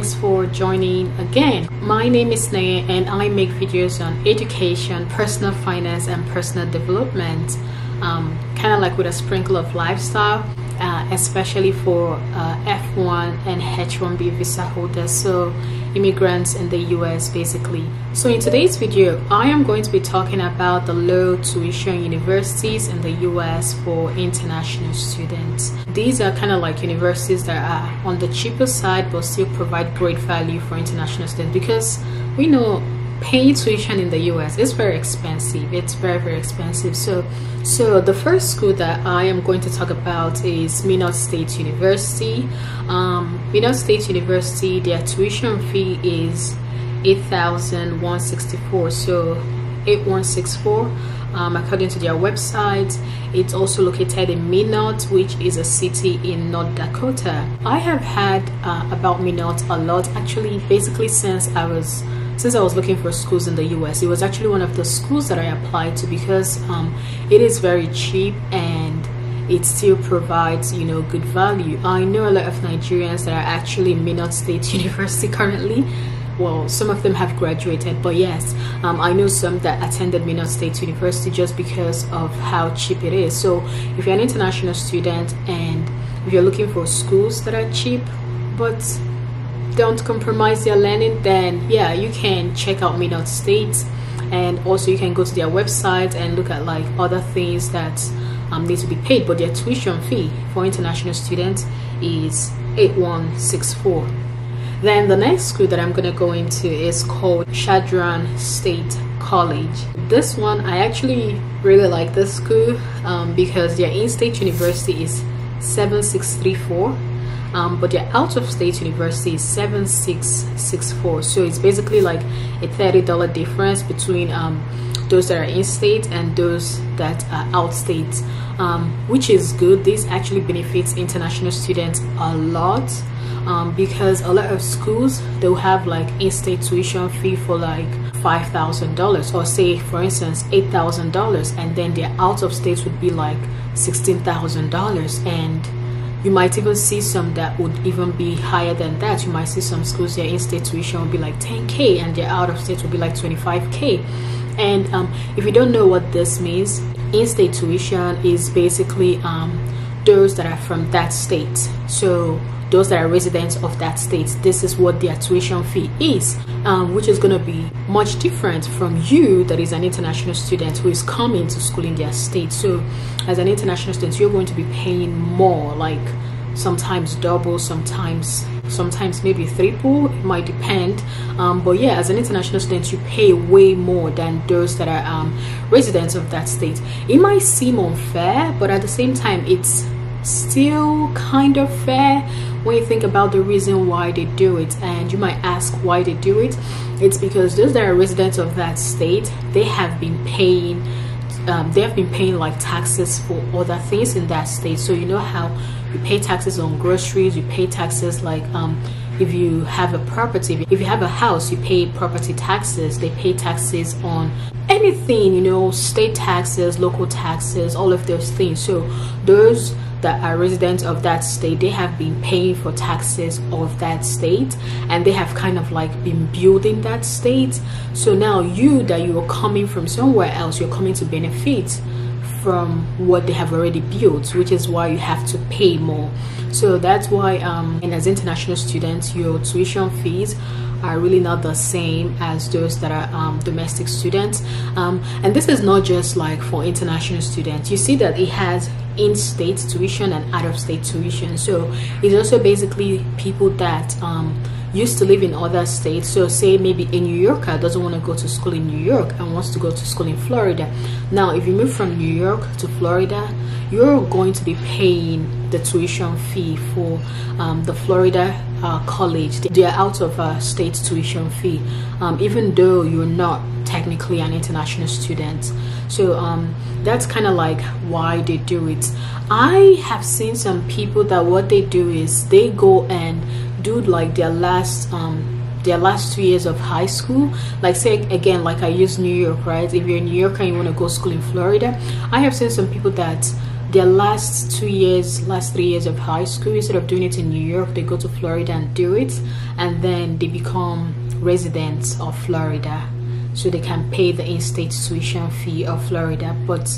thanks for joining again. My name is Nenye and I make videos on education, personal finance and personal development, kind of like with a sprinkle of lifestyle, especially for F1 and H1B visa holders, so immigrants in the US basically. So in today's video I am going to be talking about the low tuition universities in the US for international students. These are kind of like universities that are on the cheaper side but still provide great value for international students, because we know paying tuition in the US is very expensive. It's very expensive. So the first school that I am going to talk about is Minot State University. Minot State University, their tuition fee is $8,164, so 8164 according to their website. It's also located in Minot, which is a city in North Dakota. I have heard about Minot a lot, actually, basically since I was looking for schools in the US. It was actually one of the schools that I applied to because it is very cheap and it still provides, you know, good value. I know a lot of Nigerians that are actually in Minot State University currently. Well, some of them have graduated, but yes, I know some that attended Minot State University just because of how cheap it is. So if you're an international student and if you're looking for schools that are cheap but don't compromise your learning, then yeah, you can check out Minot State. And also you can go to their website and look at like other things that need to be paid, but their tuition fee for international students is $8,164. Then the next school that I'm going to go into is called Chadron State College. This one, I actually really like this school because their in-state university is 7634, but their out-of-state university is 7664. So it's basically like a $30 difference between those that are in-state and those that are out-state, which is good. This actually benefits international students a lot. Because a lot of schools, they'll have like in-state tuition fee for like $5,000, or say for instance $8,000, and then their out-of-state would be like $16,000, and you might even see some that would even be higher than that. You might see some schools their in-state tuition would be like $10K and their out-of-state would be like $25K. And if you don't know what this means, in-state tuition is basically those that are from that state. So those that are residents of that state, this is what their tuition fee is, which is going to be much different from you that is an international student who is coming to school in their state. So as an international student, you're going to be paying more, like sometimes double, sometimes maybe triple, it might depend, but yeah, as an international student you pay way more than those that are residents of that state. It might seem unfair, but at the same time it's still kind of fair when you think about the reason why they do it. And you might ask why they do it. It's because those that are residents of that state, they have been paying like taxes for other things in that state. So you know how you pay taxes on groceries, you pay taxes like if you have a property, if you have a house, you pay property taxes. They pay taxes on anything, you know, state taxes, local taxes, all of those things. So those that are residents of that state, they have been paying for taxes of that state, and they have kind of like been building that state. So now you that you are coming from somewhere else, you're coming to benefit from what they have already built, which is why you have to pay more. So that's why and as international students, your tuition fees are really not the same as those that are domestic students. And this is not just like for international students. You see that it has in-state tuition and out-of-state tuition. So it's also basically people that used to live in other states. So say maybe a New Yorker doesn't want to go to school in New York and wants to go to school in Florida. Now if you move from New York to Florida, you're going to be paying the tuition fee for the Florida college, their out-of-state tuition fee, even though you're not technically an international student. So that's kind of like why they do it. I have seen some people that what they do is they go and do like their last 2 years of high school. Like say again, like I use New York, right? If you're in New York and you want to go to school in Florida, I have seen some people that their last 3 years of high school, instead of doing it in New York, they go to Florida and do it, and then they become residents of Florida, so they can pay the in-state tuition fee of Florida. But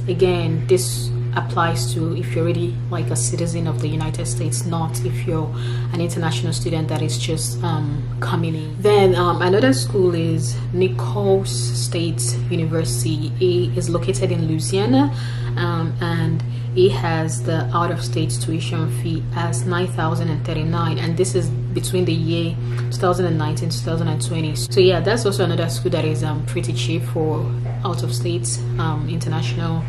again, this applies to if you're already like a citizen of the United States, not if you're an international student that is just coming in. Then another school is Nichols State University. It is located in Louisiana, and it has the out-of-state tuition fee as $9,039, and this is between the year 2019 2020. So yeah, that's also another school that is pretty cheap for out-of-state international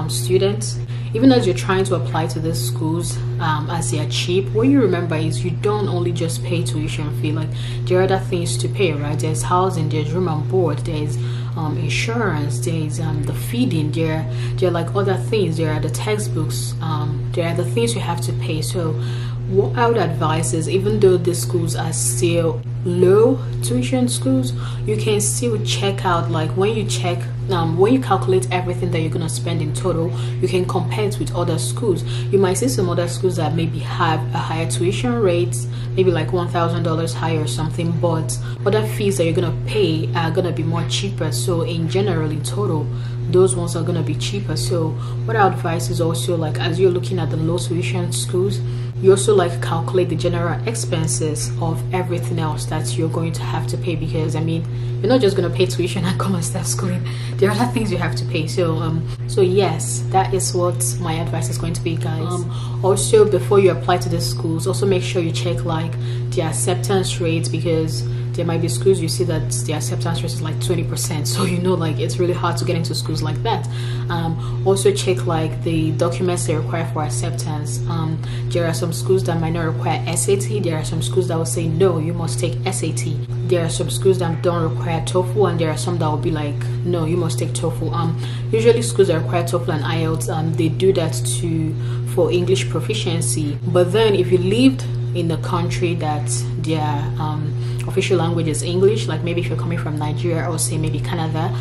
students. Even as you're trying to apply to these schools, as they are cheap, what you remember is you don't only just pay tuition fee. Like, there are other things to pay, right? There's housing, there's room and board, there's insurance, there's the feeding, there are like other things, there are the textbooks, there are the things you have to pay. So what I would advise is, even though the schools are still low tuition schools, you can still check out, like when you calculate everything that you're going to spend in total, you can compare it with other schools. You might see some other schools that maybe have a higher tuition rate, maybe like $1,000 higher or something, but other fees that you're going to pay are going to be more cheaper. So in general, in total, those ones are going to be cheaper. So what I advise is also, like, as you're looking at the low tuition schools, you also like calculate the general expenses of everything else that you're going to have to pay, because I mean, you're not just going to pay tuition and come and start schooling. There are other things you have to pay. So yes, that is what my advice is going to be, guys. Also, before you apply to the schools, also make sure you check like the acceptance rates, because there might be schools you see that the acceptance rate is like 20%, so you know, like, it's really hard to get into schools like that. Also check like the documents they require for acceptance. There are some schools that might not require SAT. There are some schools that will say no, you must take SAT. There are some schools that don't require TOEFL, and there are some that will be like, no, you must take TOEFL. Usually schools that require TOEFL and IELTS, they do that for English proficiency. But then if you lived in the country that their official language is English, like maybe if you're coming from Nigeria or say maybe Canada,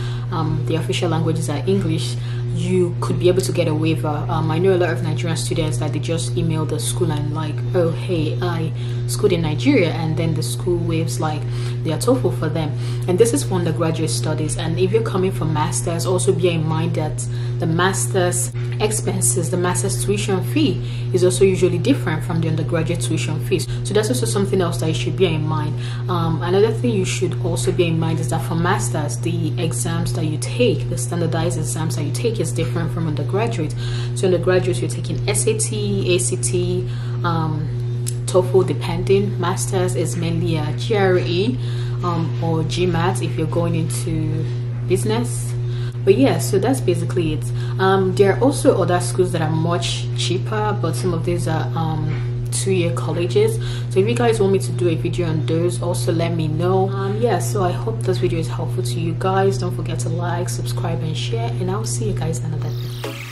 the official languages are English, you could be able to get a waiver. I know a lot of Nigerian students that they just email the school and like, oh hey, I schooled in Nigeria, and then the school waives like their TOEFL for them. And this is for undergraduate studies. And if you're coming from masters, also bear in mind that the master's expenses, the master's tuition fee is also usually different from the undergraduate tuition fees. So that's also something else that you should bear in mind. Another thing you should also bear in mind is that for masters, the exams that you take, the standardized exams that you take, is different from undergraduate. So undergraduate, you're taking SAT, ACT, TOEFL depending. Masters is mainly a GRE or GMAT if you're going into business. But yeah, so that's basically it. There are also other schools that are much cheaper, but some of these are 2-year colleges. So if you guys want me to do a video on those, also let me know. Yeah, so I hope this video is helpful to you guys. Don't forget to like, subscribe and share, and I'll see you guys in another video.